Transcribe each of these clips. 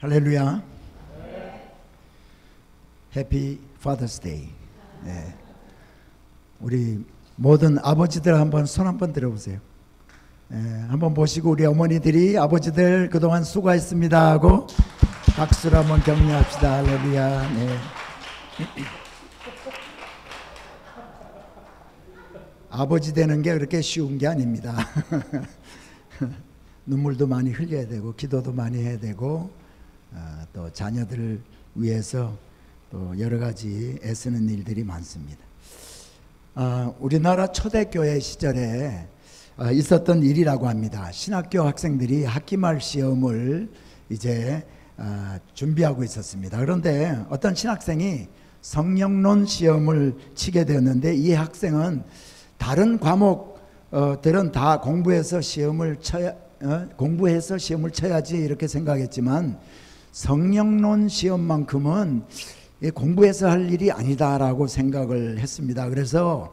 할렐루야. 해피 파더스 데이. 네. 우리 모든 아버지들 한번 손 한번 들어보세요. 네, 한번 보시고 우리 어머니들이 아버지들 그동안 수고했습니다 하고 박수로 한번 격려합시다. 할렐루야. 네. 아버지 되는 게 그렇게 쉬운 게 아닙니다. 눈물도 많이 흘려야 되고 기도도 많이 해야 되고 또 자녀들을 위해서 또 여러 가지 애쓰는 일들이 많습니다. 우리나라 초대교회 시절에 있었던 일이라고 합니다. 신학교 학생들이 학기말 시험을 이제 준비하고 있었습니다. 그런데 어떤 신학생이 성령론 시험을 치게 되었는데 이 학생은 다른 과목들은 다 공부해서 시험을 쳐야지 이렇게 생각했지만 성령론 시험만큼은 공부해서 할 일이 아니다라고 생각을 했습니다. 그래서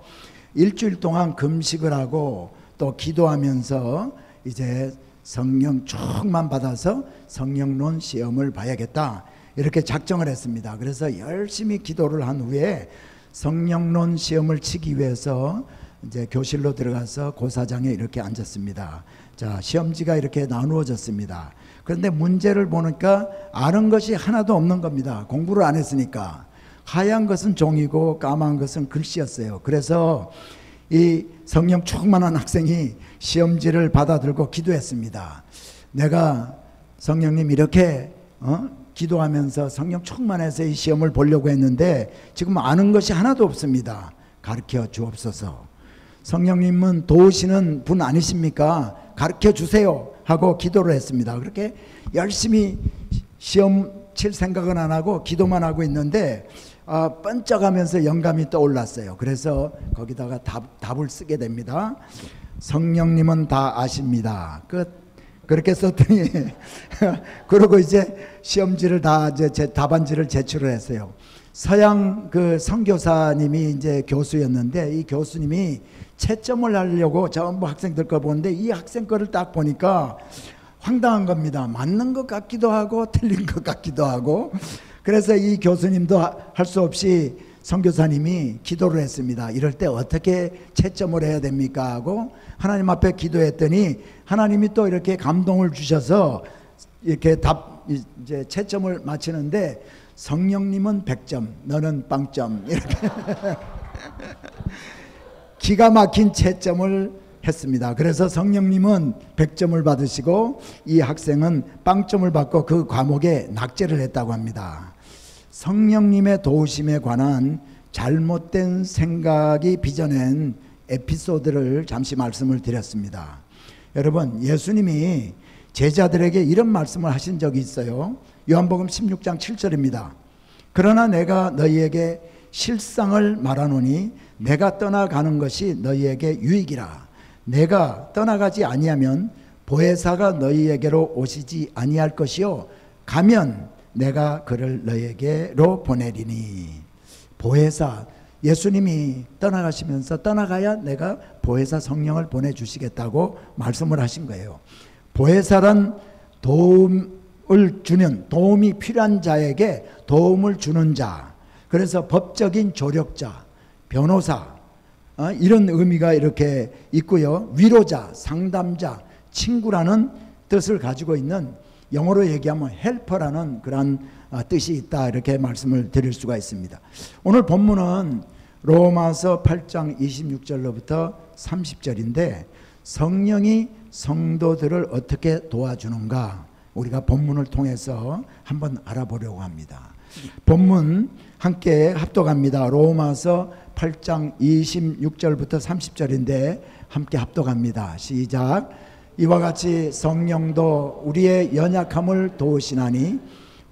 일주일 동안 금식을 하고 또 기도하면서 이제 성령 충만 받아서 성령론 시험을 봐야겠다 이렇게 작정을 했습니다. 그래서 열심히 기도를 한 후에 성령론 시험을 치기 위해서 이제 교실로 들어가서 고사장에 이렇게 앉았습니다. 자, 시험지가 이렇게 나누어졌습니다. 그런데 문제를 보니까 아는 것이 하나도 없는 겁니다. 공부를 안 했으니까. 하얀 것은 종이고 까만 것은 글씨였어요. 그래서 이 성령 충만한 학생이 시험지를 받아들고 기도했습니다. 내가 성령님 이렇게 기도하면서 성령 충만해서 이 시험을 보려고 했는데 지금 아는 것이 하나도 없습니다. 가르쳐 주옵소서. 성령님은 도우시는 분 아니십니까? 가르쳐 주세요 하고 기도를 했습니다. 그렇게 열심히 시험 칠 생각은 안 하고 기도만 하고 있는데 번쩍하면서 영감이 떠올랐어요. 그래서 거기다가 답을 쓰게 됩니다. 성령님은 다 아십니다. 그렇게 썼더니 그러고 이제 시험지를 다 이제 답안지를 제출을 했어요. 서양 그 선교사님이 이제 교수였는데 이 교수님이 채점을 하려고 전부 학생들 거 보는데 이 학생 거를 딱 보니까 황당한 겁니다. 맞는 것 같기도 하고 틀린 것 같기도 하고. 그래서 이 교수님도 할 수 없이 선교사님이 기도를 했습니다. 이럴 때 어떻게 채점을 해야 됩니까 하고 하나님 앞에 기도했더니 하나님이 또 이렇게 감동을 주셔서 이렇게 이제 채점을 마치는데 성령님은 100점, 너는 빵점 이렇게 기가 막힌 채점을 했습니다. 그래서 성령님은 100점을 받으시고 이 학생은 빵점을 받고 그 과목에 낙제를 했다고 합니다. 성령님의 도우심에 관한 잘못된 생각이 빚어낸 에피소드를 잠시 말씀을 드렸습니다. 여러분, 예수님이 제자들에게 이런 말씀을 하신 적이 있어요. 요한복음 16장 7절입니다. 그러나 내가 너희에게 실상을 말하노니 내가 떠나가는 것이 너희에게 유익이라. 내가 떠나가지 아니하면 보혜사가 너희에게로 오시지 아니할 것이요 가면 내가 그를 너희에게로 보내리니. 보혜사, 예수님이 떠나가시면서 떠나가야 내가 보혜사 성령을 보내주시겠다고 말씀을 하신 거예요. 보혜사란 도움을 주는, 도움이 필요한 자에게 도움을 주는 자, 그래서 법적인 조력자, 변호사 이런 의미가 이렇게 있고요. 위로자, 상담자, 친구라는 뜻을 가지고 있는, 영어로 얘기하면 헬퍼라는 그런 뜻이 있다 이렇게 말씀을 드릴 수가 있습니다. 오늘 본문은 로마서 8장 26절로부터 30절인데 성령이 성도들을 어떻게 도와주는가 우리가 본문을 통해서 한번 알아보려고 합니다. 본문 함께 합독합니다. 로마서 8장 26절부터 30절인데 함께 합독합니다. 시작. 이와 같이 성령도 우리의 연약함을 도우시나니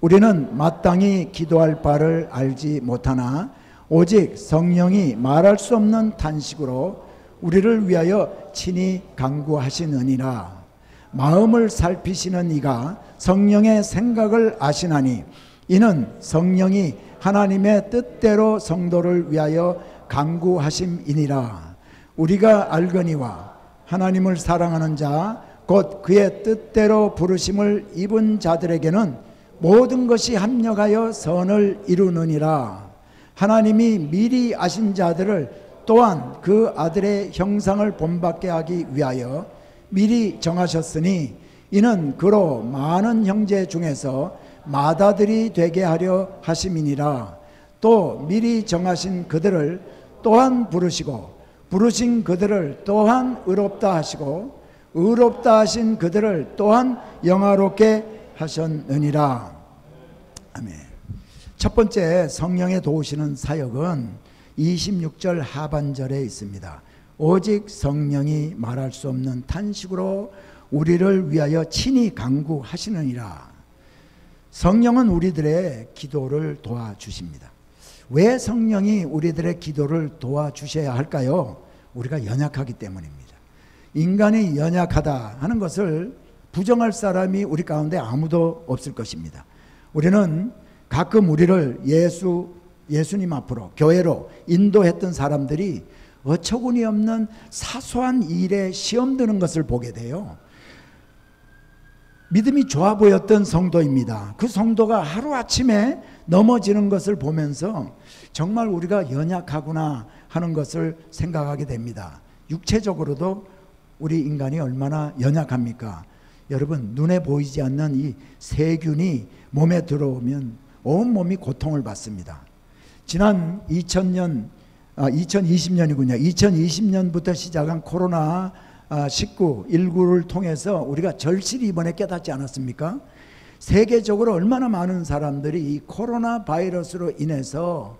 우리는 마땅히 기도할 바를 알지 못하나 오직 성령이 말할 수 없는 탄식으로 우리를 위하여 친히 간구하시느니라. 마음을 살피시는 이가 성령의 생각을 아시나니 이는 성령이 하나님의 뜻대로 성도를 위하여 간구하심이니라. 우리가 알거니와 하나님을 사랑하는 자 곧 그의 뜻대로 부르심을 입은 자들에게는 모든 것이 합력하여 선을 이루느니라. 하나님이 미리 아신 자들을 또한 그 아들의 형상을 본받게 하기 위하여 미리 정하셨으니 이는 그로 많은 형제 중에서 맏아들이 되게 하려 하심이니라. 또 미리 정하신 그들을 또한 부르시고 부르신 그들을 또한 의롭다 하시고 의롭다 하신 그들을 또한 영화롭게 하셨느니라. 아멘. 첫 번째 성령의 도우시는 사역은 26절 하반절에 있습니다. 오직 성령이 말할 수 없는 탄식으로 우리를 위하여 친히 간구하시느니라. 성령은 우리들의 기도를 도와주십니다. 왜 성령이 우리들의 기도를 도와주셔야 할까요? 우리가 연약하기 때문입니다. 인간이 연약하다 하는 것을 부정할 사람이 우리 가운데 아무도 없을 것입니다. 우리는 가끔 우리를 예수님 앞으로 교회로 인도했던 사람들이 어처구니 없는 사소한 일에 시험 드는 것을 보게 돼요. 믿음이 좋아 보였던 성도입니다. 그 성도가 하루아침에 넘어지는 것을 보면서 정말 우리가 연약하구나 하는 것을 생각하게 됩니다. 육체적으로도 우리 인간이 얼마나 연약합니까? 여러분, 눈에 보이지 않는 이 세균이 몸에 들어오면 온몸이 고통을 받습니다. 지난 2020년부터 시작한 코로나 19를 통해서 우리가 절실히 이번에 깨닫지 않았습니까? 세계적으로 얼마나 많은 사람들이 이 코로나 바이러스로 인해서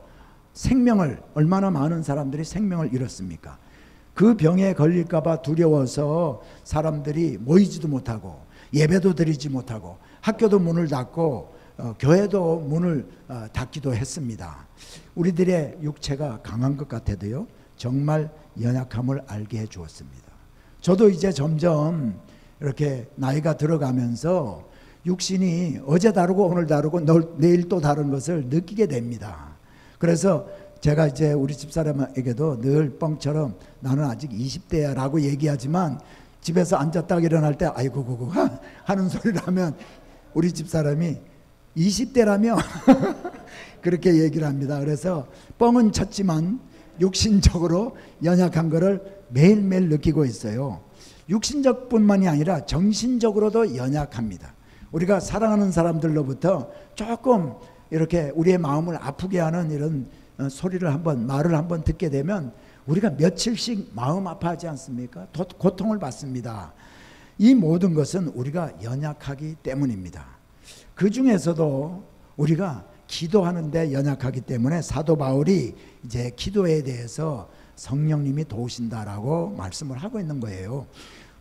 얼마나 많은 사람들이 생명을 잃었습니까? 그 병에 걸릴까 봐 두려워서 사람들이 모이지도 못하고 예배도 드리지 못하고 학교도 문을 닫고 교회도 문을 닫기도 했습니다. 우리들의 육체가 강한 것 같아도요, 정말 연약함을 알게 해 주었습니다. 저도 이제 점점 이렇게 나이가 들어가면서 육신이 어제 다르고 오늘 다르고 내일 또 다른 것을 느끼게 됩니다. 그래서 제가 이제 우리 집사람에게도 늘 뻥처럼 나는 아직 20대야 라고 얘기하지만 집에서 앉았다가 일어날 때 아이고 그거 하는 소리를 하면 우리 집사람이 20대라며 그렇게 얘기를 합니다. 그래서 뻥은 쳤지만 육신적으로 연약한 것을 매일매일 느끼고 있어요. 육신적뿐만이 아니라 정신적으로도 연약합니다. 우리가 사랑하는 사람들로부터 조금 이렇게 우리의 마음을 아프게 하는 이런 말을 한번 듣게 되면 우리가 며칠씩 마음 아파하지 않습니까? 고통을 받습니다. 이 모든 것은 우리가 연약하기 때문입니다. 그 중에서도 우리가 기도하는데 연약하기 때문에 사도 바울이 이제 기도에 대해서 성령님이 도우신다라고 말씀을 하고 있는 거예요.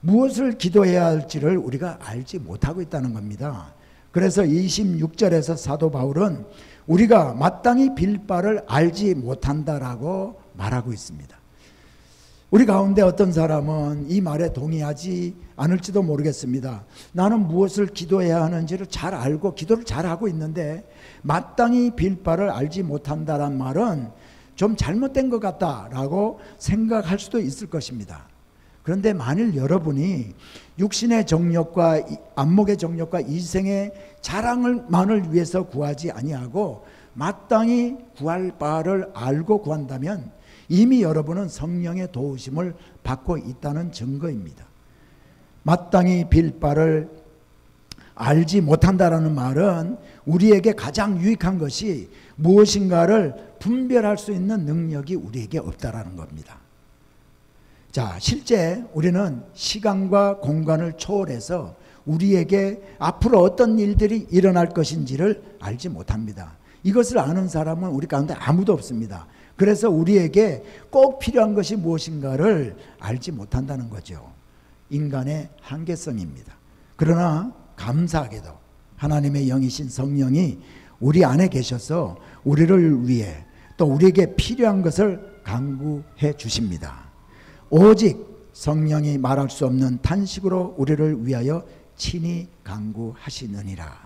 무엇을 기도해야 할지를 우리가 알지 못하고 있다는 겁니다. 그래서 26절에서 사도 바울은 우리가 마땅히 빌 바를 알지 못한다라고 말하고 있습니다. 우리 가운데 어떤 사람은 이 말에 동의하지 않을지도 모르겠습니다. 나는 무엇을 기도해야 하는지를 잘 알고 기도를 잘 하고 있는데 마땅히 빌 바를 알지 못한다란 말은 좀 잘못된 것 같다라고 생각할 수도 있을 것입니다. 그런데 만일 여러분이 육신의 정욕과 안목의 정욕과 이생의 자랑만을 위해서 구하지 아니하고 마땅히 구할 바를 알고 구한다면 이미 여러분은 성령의 도우심을 받고 있다는 증거입니다. 마땅히 빌 바를 알지 못한다라는 말은 우리에게 가장 유익한 것이 무엇인가를 분별할 수 있는 능력이 우리에게 없다라는 겁니다. 자, 실제 우리는 시간과 공간을 초월해서 우리에게 앞으로 어떤 일들이 일어날 것인지를 알지 못합니다. 이것을 아는 사람은 우리 가운데 아무도 없습니다. 그래서 우리에게 꼭 필요한 것이 무엇인가를 알지 못한다는 거죠. 인간의 한계성입니다. 그러나 감사하게도 하나님의 영이신 성령이 우리 안에 계셔서 우리를 위해 또 우리에게 필요한 것을 간구해 주십니다. 오직 성령이 말할 수 없는 탄식으로 우리를 위하여 친히 간구하시느니라.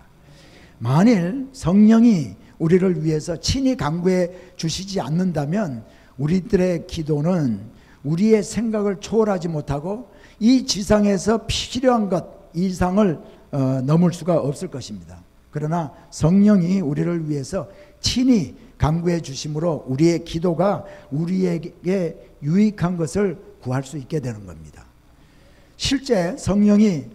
만일 성령이 우리를 위해서 친히 간구해 주시지 않는다면 우리들의 기도는 우리의 생각을 초월하지 못하고 이 지상에서 필요한 것 이상을 넘을 수가 없을 것입니다. 그러나 성령이 우리를 위해서 친히 간구해 주심으로 우리의 기도가 우리에게 유익한 것을 구할 수 있게 되는 겁니다. 실제 성령이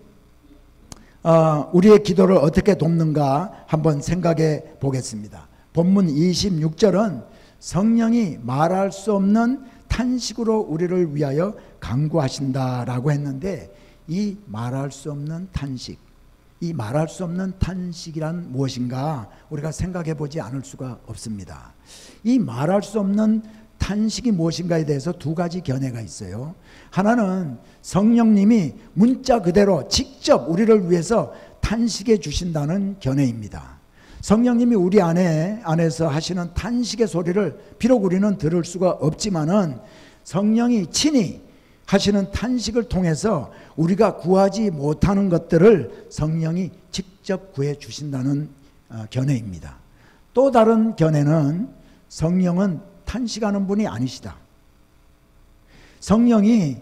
우리의 기도를 어떻게 돕는가 한번 생각해 보겠습니다. 본문 26절은 성령이 말할 수 없는 탄식으로 우리를 위하여 간구하신다라고 했는데, 이 말할 수 없는 탄식, 이 말할 수 없는 탄식이란 무엇인가 우리가 생각해 보지 않을 수가 없습니다. 이 말할 수 없는 탄식이 무엇인가에 대해서 두 가지 견해가 있어요. 하나는 성령님이 문자 그대로 직접 우리를 위해서 탄식해 주신다는 견해입니다. 성령님이 우리 안에서 하시는 탄식의 소리를 비록 우리는 들을 수가 없지만은 성령이 친히 하시는 탄식을 통해서 우리가 구하지 못하는 것들을 성령이 직접 구해 주신다는 견해입니다. 또 다른 견해는 성령은 탄식하는 분이 아니시다. 성령이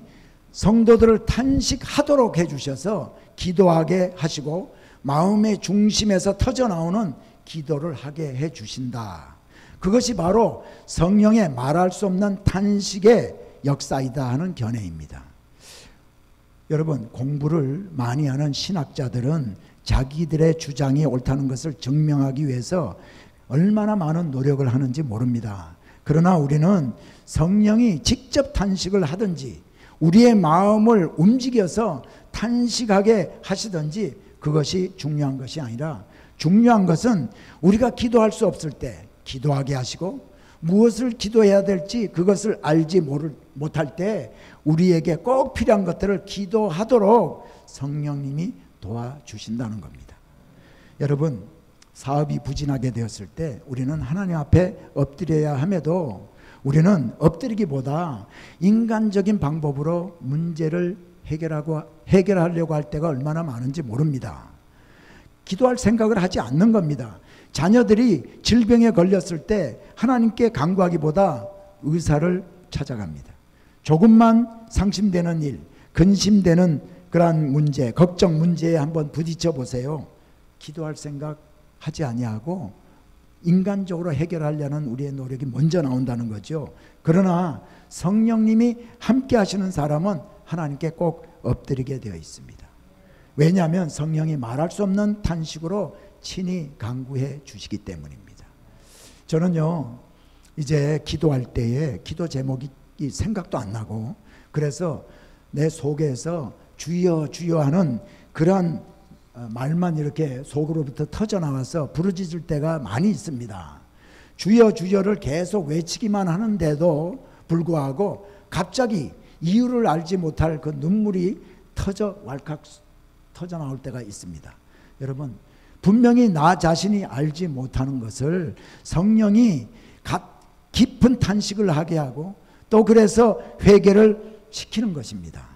성도들을 탄식하도록 해주셔서 기도하게 하시고 마음의 중심에서 터져나오는 기도를 하게 해주신다. 그것이 바로 성령의 말할 수 없는 탄식의 역사이다 하는 견해입니다. 여러분, 공부를 많이 하는 신학자들은 자기들의 주장이 옳다는 것을 증명하기 위해서 얼마나 많은 노력을 하는지 모릅니다. 그러나 우리는 성령이 직접 탄식을 하든지 우리의 마음을 움직여서 탄식하게 하시든지 그것이 중요한 것이 아니라, 중요한 것은 우리가 기도할 수 없을 때 기도하게 하시고 무엇을 기도해야 될지 그것을 알지 못할 때 우리에게 꼭 필요한 것들을 기도하도록 성령님이 도와주신다는 겁니다. 여러분, 사업이 부진하게 되었을 때 우리는 하나님 앞에 엎드려야 함에도 우리는 엎드리기보다 인간적인 방법으로 문제를 해결하려고 할 때가 얼마나 많은지 모릅니다. 기도할 생각을 하지 않는 겁니다. 자녀들이 질병에 걸렸을 때 하나님께 간구하기보다 의사를 찾아갑니다. 조금만 상심되는 일, 근심되는 그러한 문제, 걱정 문제에 한번 부딪혀 보세요. 기도할 생각 하지 아니하고 인간적으로 해결하려는 우리의 노력이 먼저 나온다는 거죠. 그러나 성령님이 함께 하시는 사람은 하나님께 꼭 엎드리게 되어 있습니다. 왜냐하면 성령이 말할 수 없는 탄식으로 친히 간구해 주시기 때문입니다. 저는요, 이제 기도할 때에 기도 제목이 생각도 안 나고, 그래서 내 속에서 주여 주여 하는 그러한 말만 이렇게 속으로부터 터져나와서 부르짖을 때가 많이 있습니다. 주여 주여를 계속 외치기만 하는데도 불구하고 갑자기 이유를 알지 못할 그 눈물이 왈칵 터져 나올 때가 있습니다. 여러분, 분명히 나 자신이 알지 못하는 것을 성령이 깊은 탄식을 하게 하고 또 그래서 회개를 시키는 것입니다.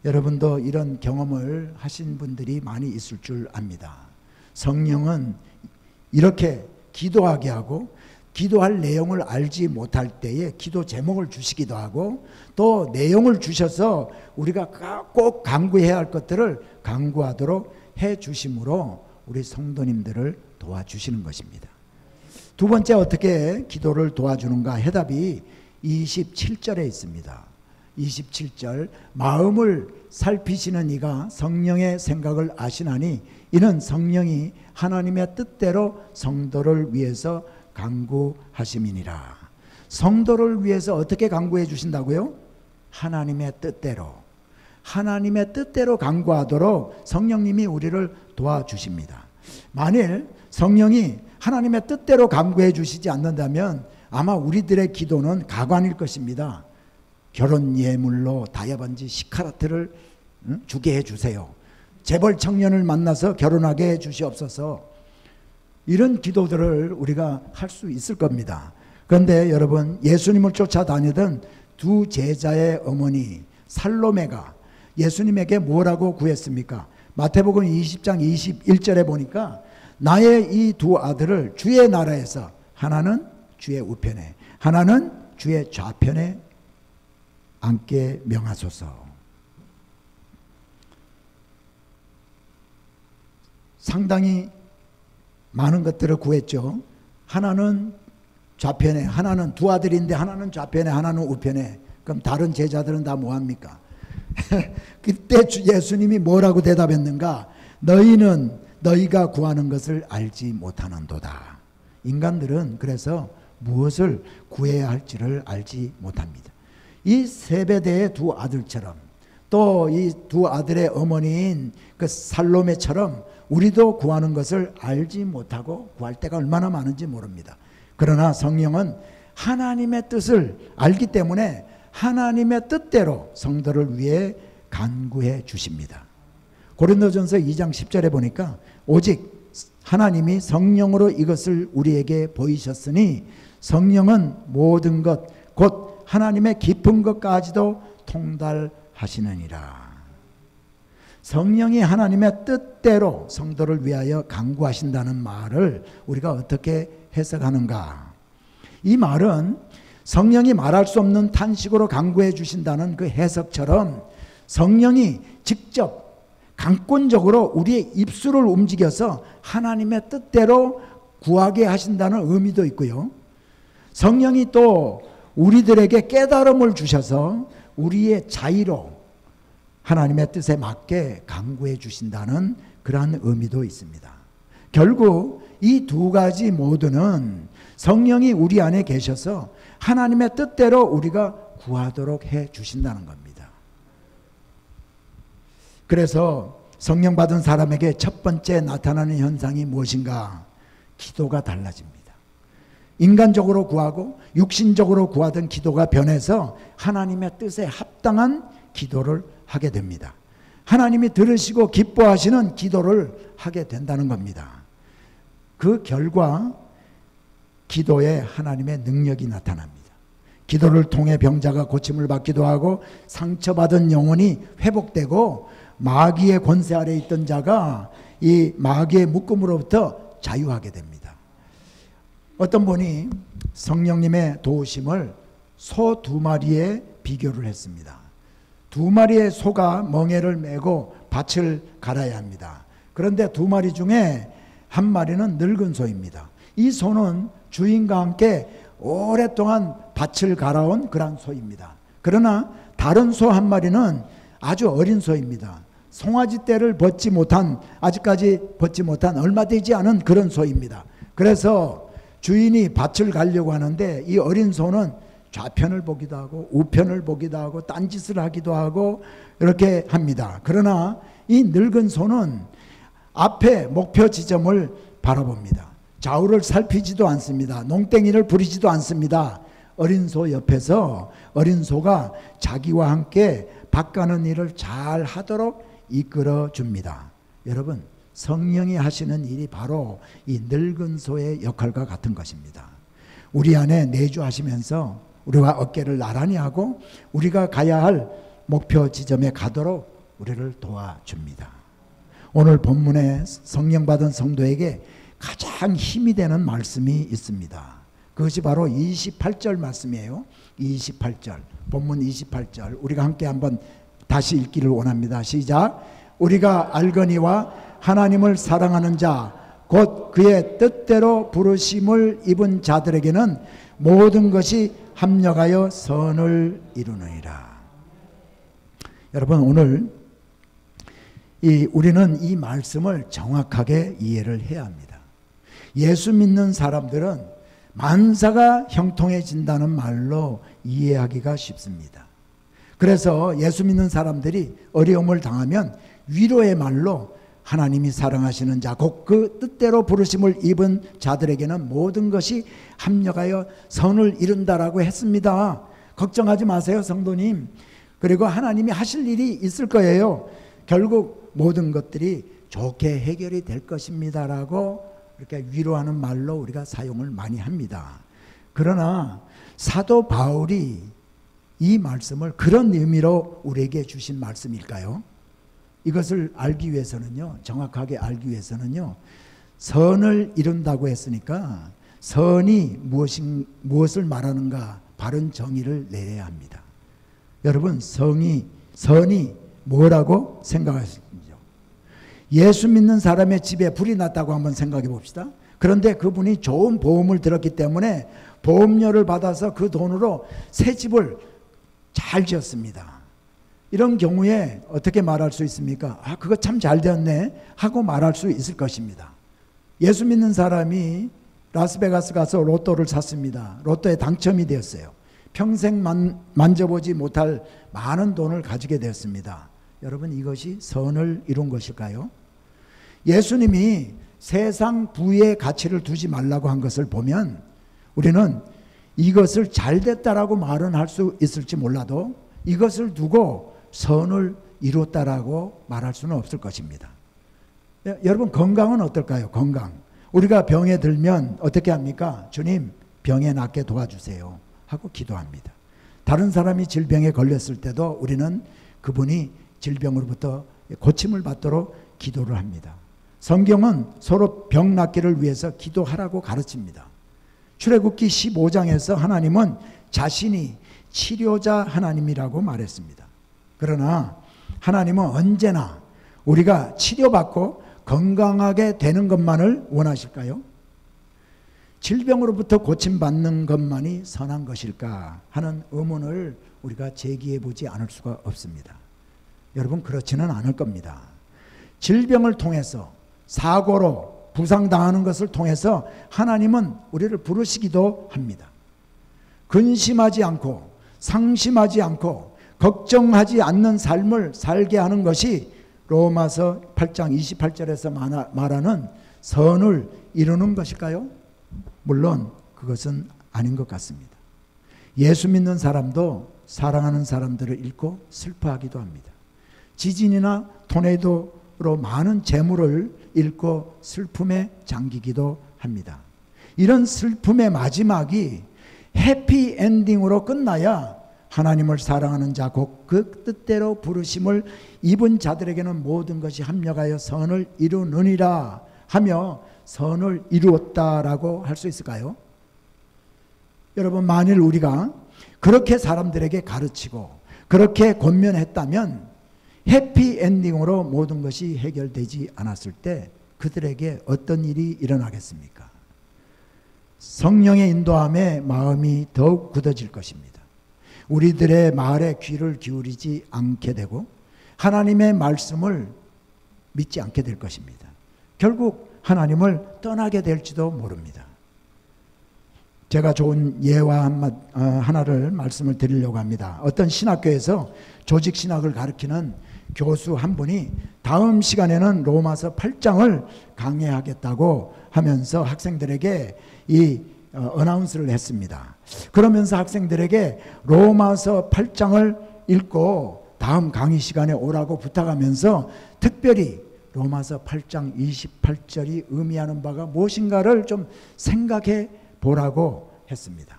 여러분도 이런 경험을 하신 분들이 많이 있을 줄 압니다. 성령은 이렇게 기도하게 하고 기도할 내용을 알지 못할 때에 기도 제목을 주시기도 하고 또 내용을 주셔서 우리가 꼭 간구해야 할 것들을 간구하도록 해 주심으로 우리 성도님들을 도와주시는 것입니다. 두 번째, 어떻게 기도를 도와주는가? 해답이 27절에 있습니다. 27절, 마음을 살피시는 이가 성령의 생각을 아시나니 이는 성령이 하나님의 뜻대로 성도를 위해서 간구하심이니라. 성도를 위해서 어떻게 간구해 주신다고요? 하나님의 뜻대로. 하나님의 뜻대로 간구하도록 성령님이 우리를 도와주십니다. 만일 성령이 하나님의 뜻대로 간구해 주시지 않는다면 아마 우리들의 기도는 가관일 것입니다. 결혼 예물로 다이아반지 시카라트를 주게 해주세요. 재벌 청년을 만나서 결혼하게 해주시옵소서. 이런 기도들을 우리가 할 수 있을 겁니다. 그런데 여러분, 예수님을 쫓아다니던 두 제자의 어머니 살로메가 예수님에게 뭐라고 구했습니까? 마태복음 20장 21절에 보니까 나의 이 두 아들을 주의 나라에서 하나는 주의 우편에 하나는 주의 좌편에 앉게 명하소서. 상당히 많은 것들을 구했죠. 하나는 좌편에, 하나는 두 아들인데 하나는 좌편에, 하나는 우편에. 그럼 다른 제자들은 다 뭐합니까? 그때 예수님이 뭐라고 대답했는가? 너희는 너희가 구하는 것을 알지 못하는도다. 인간들은 그래서 무엇을 구해야 할지를 알지 못합니다. 이 세베대의 두 아들처럼, 또 이 두 아들의 어머니인 그 살로메처럼 우리도 구하는 것을 알지 못하고 구할 때가 얼마나 많은지 모릅니다. 그러나 성령은 하나님의 뜻을 알기 때문에 하나님의 뜻대로 성도를 위해 간구해 주십니다. 고린도전서 2장 10절에 보니까 오직 하나님이 성령으로 이것을 우리에게 보이셨으니 성령은 모든 것 곧 하나님의 깊은 것까지도 통달하시느니라. 성령이 하나님의 뜻대로 성도를 위하여 간구하신다는 말을 우리가 어떻게 해석하는가? 이 말은 성령이 말할 수 없는 탄식으로 간구해 주신다는 그 해석처럼 성령이 직접 강권적으로 우리의 입술을 움직여서 하나님의 뜻대로 구하게 하신다는 의미도 있고요. 성령이 또 우리들에게 깨달음을 주셔서 우리의 자의로 하나님의 뜻에 맞게 간구해 주신다는 그러한 의미도 있습니다. 결국 이 두 가지 모두는 성령이 우리 안에 계셔서 하나님의 뜻대로 우리가 구하도록 해 주신다는 겁니다. 그래서 성령 받은 사람에게 첫 번째 나타나는 현상이 무엇인가? 기도가 달라집니다. 인간적으로 구하고 육신적으로 구하던 기도가 변해서 하나님의 뜻에 합당한 기도를 하게 됩니다. 하나님이 들으시고 기뻐하시는 기도를 하게 된다는 겁니다. 그 결과 기도에 하나님의 능력이 나타납니다. 기도를 통해 병자가 고침을 받기도 하고 상처받은 영혼이 회복되고 마귀의 권세 아래 있던 자가 이 마귀의 묶음으로부터 자유하게 됩니다. 어떤 분이 성령님의 도우심을 소 2마리에 비교를 했습니다. 2마리의 소가 멍에를 메고 밭을 갈아야 합니다. 그런데 2마리 중에 1마리는 늙은 소입니다. 이 소는 주인과 함께 오랫동안 밭을 갈아온 그런 소입니다. 그러나 다른 소 1마리는 아주 어린 소입니다. 송아지 떼를 벗지 못한, 아직까지 벗지 못한, 얼마 되지 않은 그런 소입니다. 그래서 주인이 밭을 가려고 하는데 이 어린 소는 좌편을 보기도 하고 우편을 보기도 하고 딴짓을 하기도 하고 이렇게 합니다. 그러나 이 늙은 소는 앞에 목표 지점을 바라봅니다. 좌우를 살피지도 않습니다. 농땡이를 부리지도 않습니다. 어린 소 옆에서 어린 소가 자기와 함께 밭 가는 일을 잘 하도록 이끌어 줍니다. 여러분, 성령이 하시는 일이 바로 이 늙은 소의 역할과 같은 것입니다. 우리 안에 내주하시면서 우리가 어깨를 나란히 하고 우리가 가야 할 목표 지점에 가도록 우리를 도와줍니다. 오늘 본문에 성령 받은 성도에게 가장 힘이 되는 말씀이 있습니다. 그것이 바로 28절 말씀이에요. 28절, 본문 28절 우리가 함께 한번 다시 읽기를 원합니다. 시작. 우리가 알거니와 하나님을 사랑하는 자 곧 그의 뜻대로 부르심을 입은 자들에게는 모든 것이 합력하여 선을 이루느니라. 여러분, 오늘 우리는 이 말씀을 정확하게 이해를 해야 합니다. 예수 믿는 사람들은 만사가 형통해진다는 말로 이해하기가 쉽습니다. 그래서 예수 믿는 사람들이 어려움을 당하면 위로의 말로 하나님이 사랑하시는 자 곧 그 뜻대로 부르심을 입은 자들에게는 모든 것이 합력하여 선을 이룬다라고 했습니다. 걱정하지 마세요, 성도님. 그리고 하나님이 하실 일이 있을 거예요. 결국 모든 것들이 좋게 해결이 될 것입니다라고 이렇게 위로하는 말로 우리가 사용을 많이 합니다. 그러나 사도 바울이 이 말씀을 그런 의미로 우리에게 주신 말씀일까요? 이것을 알기 위해서는요, 정확하게 알기 위해서는요, 선을 이룬다고 했으니까 선이 무엇을 말하는가 바른 정의를 내려야 합니다. 여러분, 선이 뭐라고 생각하십니까? 예수 믿는 사람의 집에 불이 났다고 한번 생각해 봅시다. 그런데 그분이 좋은 보험을 들었기 때문에 보험료를 받아서 그 돈으로 새 집을 잘 지었습니다. 이런 경우에 어떻게 말할 수 있습니까? 아, 그거 참 잘 되었네 하고 말할 수 있을 것입니다. 예수 믿는 사람이 라스베가스 가서 로또를 샀습니다. 로또에 당첨이 되었어요. 평생 만져보지 못할 많은 돈을 가지게 되었습니다. 여러분, 이것이 선을 이룬 것일까요? 예수님이 세상 부의 가치를 두지 말라고 한 것을 보면 우리는 이것을 잘 됐다라고 말은 할 수 있을지 몰라도 이것을 두고 선을 이뤘다라고 말할 수는 없을 것입니다. 여러분, 건강은 어떨까요? 건강. 우리가 병에 들면 어떻게 합니까? 주님, 병에 낫게 도와주세요 하고 기도합니다. 다른 사람이 질병에 걸렸을 때도 우리는 그분이 질병으로부터 고침을 받도록 기도를 합니다. 성경은 서로 병 낫기를 위해서 기도하라고 가르칩니다. 출애굽기 15장에서 하나님은 자신이 치료자 하나님이라고 말했습니다. 그러나 하나님은 언제나 우리가 치료받고 건강하게 되는 것만을 원하실까요? 질병으로부터 고침받는 것만이 선한 것일까 하는 의문을 우리가 제기해 보지 않을 수가 없습니다. 여러분, 그렇지는 않을 겁니다. 질병을 통해서 사고로 부상당하는 것을 통해서 하나님은 우리를 부르시기도 합니다. 근심하지 않고 상심하지 않고 걱정하지 않는 삶을 살게 하는 것이 로마서 8장 28절에서 말하는 선을 이루는 것일까요? 물론 그것은 아닌 것 같습니다. 예수 믿는 사람도 사랑하는 사람들을 잃고 슬퍼하기도 합니다. 지진이나 토네이도로 많은 재물을 잃고 슬픔에 잠기기도 합니다. 이런 슬픔의 마지막이 해피엔딩으로 끝나야 하나님을 사랑하는 자, 곧 그 뜻대로 부르심을 입은 자들에게는 모든 것이 합력하여 선을 이루느니라 하며 선을 이루었다라고 할 수 있을까요? 여러분, 만일 우리가 그렇게 사람들에게 가르치고 그렇게 권면했다면 해피엔딩으로 모든 것이 해결되지 않았을 때 그들에게 어떤 일이 일어나겠습니까? 성령의 인도함에 마음이 더욱 굳어질 것입니다. 우리들의 말에 귀를 기울이지 않게 되고 하나님의 말씀을 믿지 않게 될 것입니다. 결국 하나님을 떠나게 될지도 모릅니다. 제가 좋은 예화 하나를 말씀을 드리려고 합니다. 어떤 신학교에서 조직신학을 가르치는 교수 한 분이 다음 시간에는 로마서 8장을 강의하겠다고 하면서 학생들에게 이 어나운스를 했습니다. 그러면서 학생들에게 로마서 8장을 읽고 다음 강의 시간에 오라고 부탁하면서 특별히 로마서 8장 28절이 의미하는 바가 무엇인가를 좀 생각해 보라고 했습니다.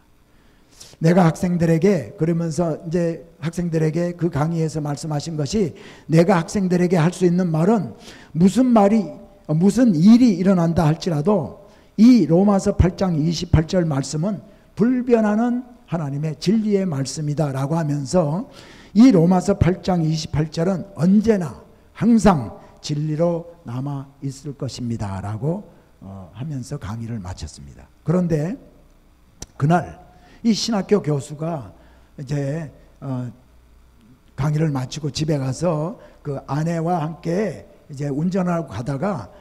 내가 학생들에게 그러면서 이제 학생들에게 그 강의에서 말씀하신 것이 내가 학생들에게 할 수 있는 말은 무슨 일이 일어난다 할지라도 이 로마서 8장 28절 말씀은 불변하는 하나님의 진리의 말씀이다 라고 하면서 이 로마서 8장 28절은 언제나 항상 진리로 남아 있을 것입니다 라고 하면서 강의를 마쳤습니다. 그런데 그날 이 신학교 교수가 이제 강의를 마치고 집에 가서 그 아내와 함께 이제 운전하고 가다가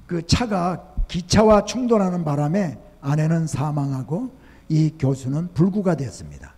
그 차가 기차와 충돌하는 바람에 아내는 사망하고 이 교수는 불구가 되었습니다.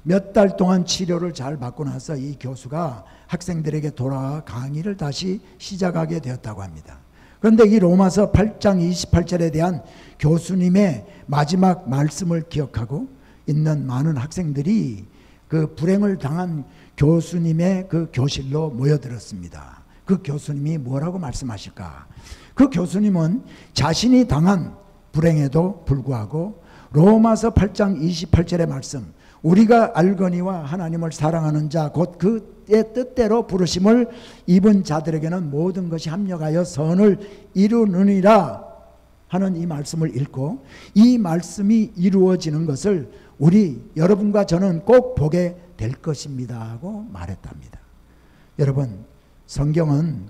몇 달 동안 치료를 잘 받고 나서 이 교수가 학생들에게 돌아와 강의를 다시 시작하게 되었다고 합니다. 그런데 이 로마서 8장 28절에 대한 교수님의 마지막 말씀을 기억하고 있는 많은 학생들이 그 불행을 당한 교수님의 그 교실로 모여들었습니다. 그 교수님이 뭐라고 말씀하실까? 그 교수님은 자신이 당한 불행에도 불구하고 로마서 8장 28절의 말씀, 우리가 알거니와 하나님을 사랑하는 자 곧 그의 뜻대로 부르심을 입은 자들에게는 모든 것이 합력하여 선을 이루느니라 하는 이 말씀을 읽고 이 말씀이 이루어지는 것을 여러분과 저는 꼭 보게 될 것입니다 하고 말했답니다. 여러분, 성경은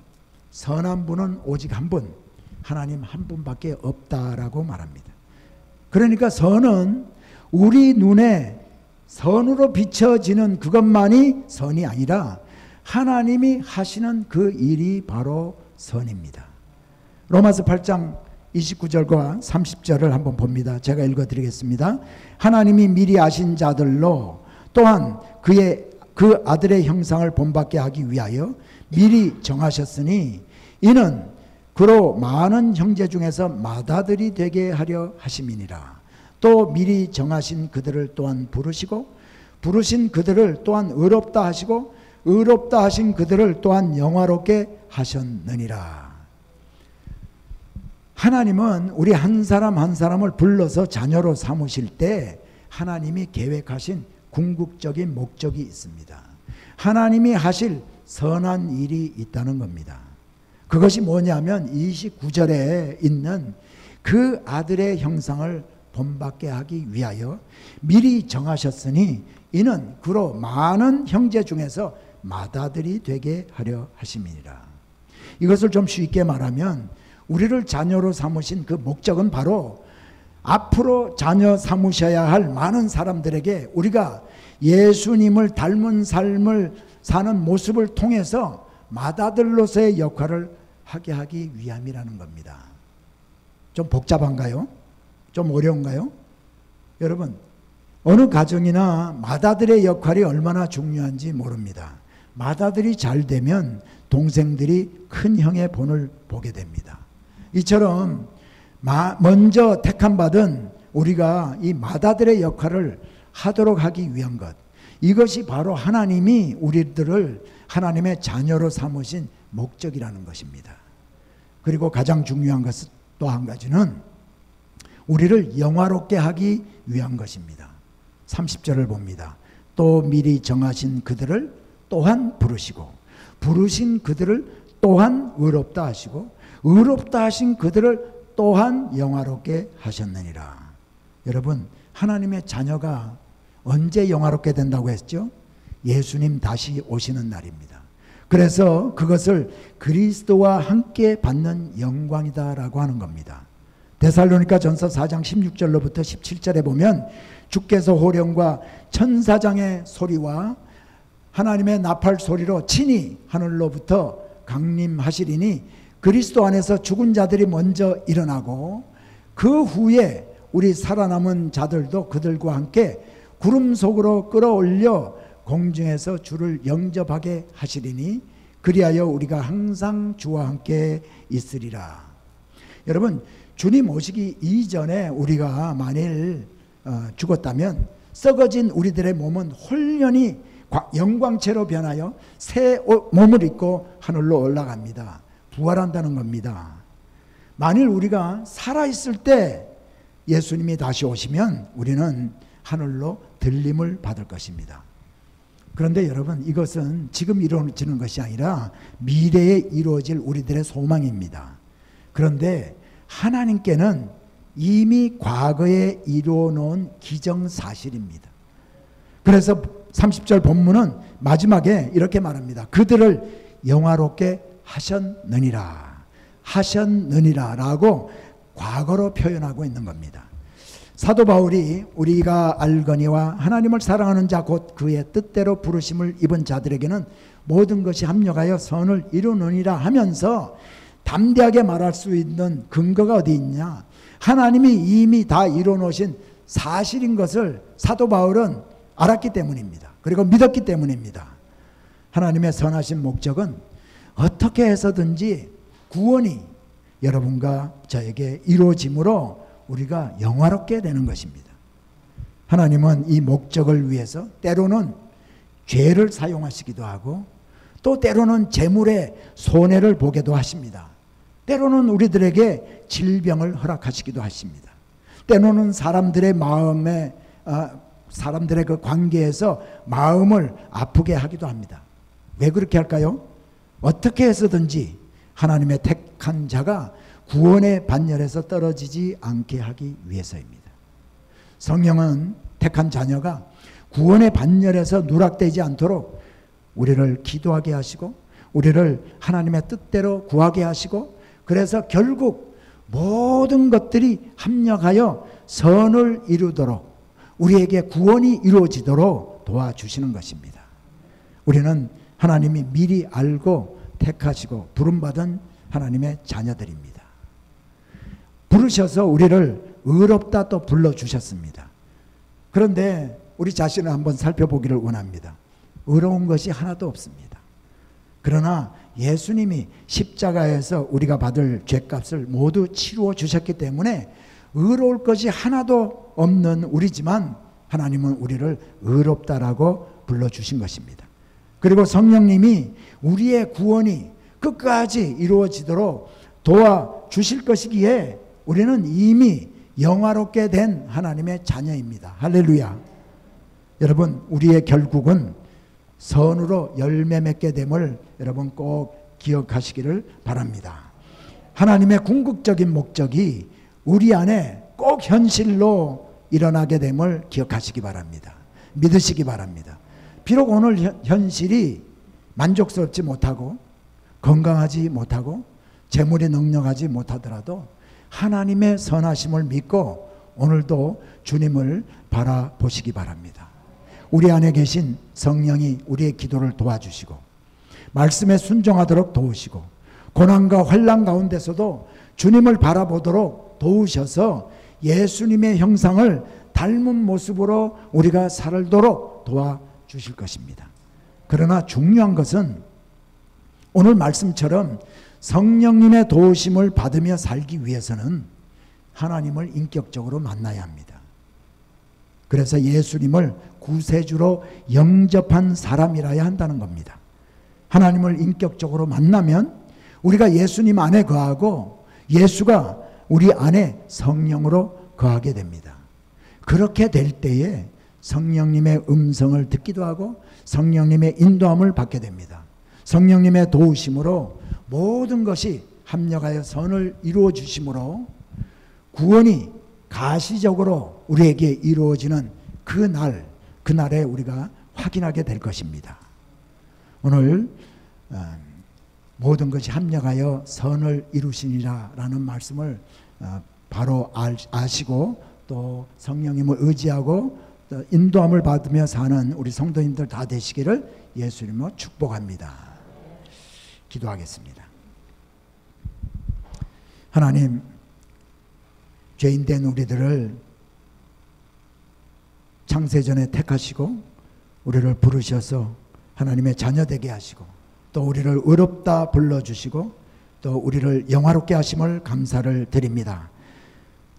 선한 분은 오직 한 분, 하나님 한 분밖에 없다라고 말합니다. 그러니까 선은 우리 눈에 선으로 비춰지는 그것만이 선이 아니라 하나님이 하시는 그 일이 바로 선입니다. 로마서 8장 29절과 30절을 한번 봅니다. 제가 읽어드리겠습니다. 하나님이 미리 아신 자들로 또한 그 아들의 형상을 본받게 하기 위하여 미리 정하셨으니 이는 그로 많은 형제 중에서 맏아들이 되게 하려 하심이니라. 또 미리 정하신 그들을 또한 부르시고 부르신 그들을 또한 의롭다 하시고 의롭다 하신 그들을 또한 영화롭게 하셨느니라. 하나님은 우리 한 사람 한 사람을 불러서 자녀로 삼으실 때 하나님이 계획하신 궁극적인 목적이 있습니다. 하나님이 하실 선한 일이 있다는 겁니다. 그것이 뭐냐면 29절에 있는 그 아들의 형상을 본받게 하기 위하여 미리 정하셨으니 이는 그로 많은 형제 중에서 맏아들이 되게 하려 하심이니라. 이것을 좀 쉽게 말하면 우리를 자녀로 삼으신 그 목적은 바로 앞으로 자녀 삼으셔야 할 많은 사람들에게 우리가 예수님을 닮은 삶을 사는 모습을 통해서 맏아들로서의 역할을 하게 하기 위함이라는 겁니다. 좀 복잡한가요? 좀 어려운가요? 여러분, 어느 가정이나 맏아들의 역할이 얼마나 중요한지 모릅니다. 맏아들이 잘 되면 동생들이 큰 형의 본을 보게 됩니다. 이처럼 먼저 택함 받은 우리가 이 맏아들의 역할을 하도록 하기 위한 것, 이것이 바로 하나님이 우리들을 하나님의 자녀로 삼으신 목적이라는 것입니다. 그리고 가장 중요한 것은 또 한 가지는 우리를 영화롭게 하기 위한 것입니다. 30절을 봅니다. 또 미리 정하신 그들을 또한 부르시고 부르신 그들을 또한 의롭다 하시고 의롭다 하신 그들을 또한 영화롭게 하셨느니라. 여러분, 하나님의 자녀가 언제 영화롭게 된다고 했죠? 예수님 다시 오시는 날입니다. 그래서 그것을 그리스도와 함께 받는 영광이다라고 하는 겁니다. 데살로니가 전서 4장 16절로부터 17절에 보면 주께서 호령과 천사장의 소리와 하나님의 나팔 소리로 친히 하늘로부터 강림하시리니 그리스도 안에서 죽은 자들이 먼저 일어나고 그 후에 우리 살아남은 자들도 그들과 함께 구름 속으로 끌어올려 공중에서 주를 영접하게 하시리니 그리하여 우리가 항상 주와 함께 있으리라. 여러분, 주님 오시기 이전에 우리가 만일 죽었다면 썩어진 우리들의 몸은 홀연히 영광체로 변하여 새 몸을 입고 하늘로 올라갑니다. 부활한다는 겁니다. 만일 우리가 살아있을 때 예수님이 다시 오시면 우리는 하늘로 들림을 받을 것입니다. 그런데 여러분, 이것은 지금 이루어지는 것이 아니라 미래에 이루어질 우리들의 소망입니다. 그런데 하나님께는 이미 과거에 이루어 놓은 기정사실입니다. 그래서 30절 본문은 마지막에 이렇게 말합니다. 그들을 영화롭게 하셨느니라 라고 과거로 표현하고 있는 겁니다. 사도 바울이 우리가 알거니와 하나님을 사랑하는 자 곧 그의 뜻대로 부르심을 입은 자들에게는 모든 것이 합력하여 선을 이루느니라 하면서 담대하게 말할 수 있는 근거가 어디 있냐? 하나님이 이미 다 이루어놓으신 사실인 것을 사도 바울은 알았기 때문입니다. 그리고 믿었기 때문입니다. 하나님의 선하신 목적은 어떻게 해서든지 구원이 여러분과 저에게 이루어짐으로 우리가 영화롭게 되는 것입니다. 하나님은 이 목적을 위해서 때로는 죄를 사용하시기도 하고 또 때로는 재물의 손해를 보게도 하십니다. 때로는 우리들에게 질병을 허락하시기도 하십니다. 때로는 사람들의 마음에 사람들의 그 관계에서 마음을 아프게 하기도 합니다. 왜 그렇게 할까요? 어떻게 해서든지 하나님의 택한 자가 구원의 반열에서 떨어지지 않게 하기 위해서입니다. 성령은 택한 자녀가 구원의 반열에서 누락되지 않도록 우리를 기도하게 하시고 우리를 하나님의 뜻대로 구하게 하시고 그래서 결국 모든 것들이 합력하여 선을 이루도록, 우리에게 구원이 이루어지도록 도와주시는 것입니다. 우리는 하나님이 미리 알고 택하시고 부름받은 하나님의 자녀들입니다. 부르셔서 우리를 의롭다 또 불러주셨습니다. 그런데 우리 자신을 한번 살펴보기를 원합니다. 의로운 것이 하나도 없습니다. 그러나 예수님이 십자가에서 우리가 받을 죄값을 모두 치루어 주셨기 때문에 의로울 것이 하나도 없는 우리지만 하나님은 우리를 의롭다라고 불러주신 것입니다. 그리고 성령님이 우리의 구원이 끝까지 이루어지도록 도와주실 것이기에 우리는 이미 영화롭게 된 하나님의 자녀입니다. 할렐루야. 여러분, 우리의 결국은 선으로 열매 맺게 됨을 여러분 꼭 기억하시기를 바랍니다. 하나님의 궁극적인 목적이 우리 안에 꼭 현실로 일어나게 됨을 기억하시기 바랍니다. 믿으시기 바랍니다. 비록 오늘 현실이 만족스럽지 못하고 건강하지 못하고 재물이 넉넉하지 못하더라도 하나님의 선하심을 믿고 오늘도 주님을 바라보시기 바랍니다. 우리 안에 계신 성령이 우리의 기도를 도와주시고 말씀에 순종하도록 도우시고 고난과 환난 가운데서도 주님을 바라보도록 도우셔서 예수님의 형상을 닮은 모습으로 우리가 살도록 도와주실 것입니다. 그러나 중요한 것은 오늘 말씀처럼 성령님의 도우심을 받으며 살기 위해서는 하나님을 인격적으로 만나야 합니다. 그래서 예수님을 구세주로 영접한 사람이라야 한다는 겁니다. 하나님을 인격적으로 만나면 우리가 예수님 안에 거하고 예수가 우리 안에 성령으로 거하게 됩니다. 그렇게 될 때에 성령님의 음성을 듣기도 하고 성령님의 인도함을 받게 됩니다. 성령님의 도우심으로 모든 것이 합력하여 선을 이루어 주심으로 구원이 가시적으로 우리에게 이루어지는 그날에 우리가 확인하게 될 것입니다. 오늘 모든 것이 합력하여 선을 이루시니라 라는 말씀을 바로 아시고 또 성령님을 의지하고 또 인도함을 받으며 사는 우리 성도님들 다 되시기를 예수님으로 축복합니다. 기도하겠습니다. 하나님, 죄인된 우리들을 창세전에 택하시고 우리를 부르셔서 하나님의 자녀 되게 하시고 또 우리를 의롭다 불러주시고 또 우리를 영화롭게 하심을 감사를 드립니다.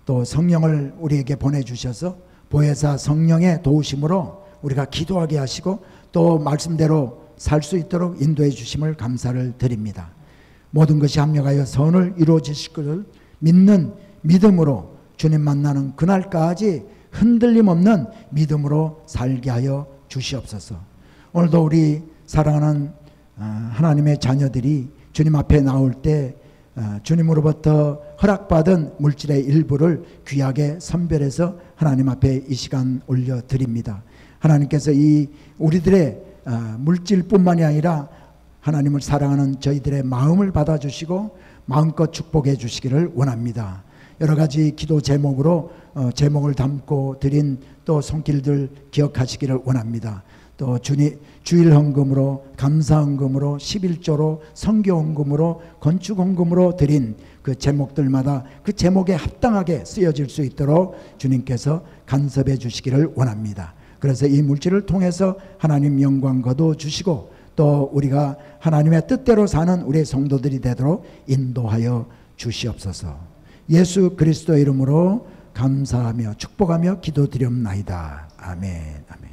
또 성령을 우리에게 보내주셔서 보혜사 성령의 도우심으로 우리가 기도하게 하시고 또 말씀대로 살 수 있도록 인도해 주심을 감사를 드립니다. 모든 것이 합력하여 선을 이루어지실 것을 믿는 믿음으로 주님 만나는 그날까지 흔들림 없는 믿음으로 살게 하여 주시옵소서. 오늘도 우리 사랑하는 하나님의 자녀들이 주님 앞에 나올 때 주님으로부터 허락받은 물질의 일부를 귀하게 선별해서 하나님 앞에 이 시간 올려드립니다. 하나님께서 이 우리들의 물질뿐만이 아니라 하나님을 사랑하는 저희들의 마음을 받아주시고 마음껏 축복해 주시기를 원합니다. 여러 가지 기도 제목으로 제목을 담고 드린 또 손길들 기억하시기를 원합니다. 또 주일 헌금으로 감사 헌금으로 11조로 선교 헌금으로 건축 헌금으로 드린 그 제목들마다 그 제목에 합당하게 쓰여질 수 있도록 주님께서 간섭해 주시기를 원합니다. 그래서 이 물질을 통해서 하나님 영광 거둬 주시고 또 우리가 하나님의 뜻대로 사는 우리의 성도들이 되도록 인도하여 주시옵소서. 예수 그리스도의 이름으로 감사하며 축복하며 기도드리옵나이다. 아멘. 아멘.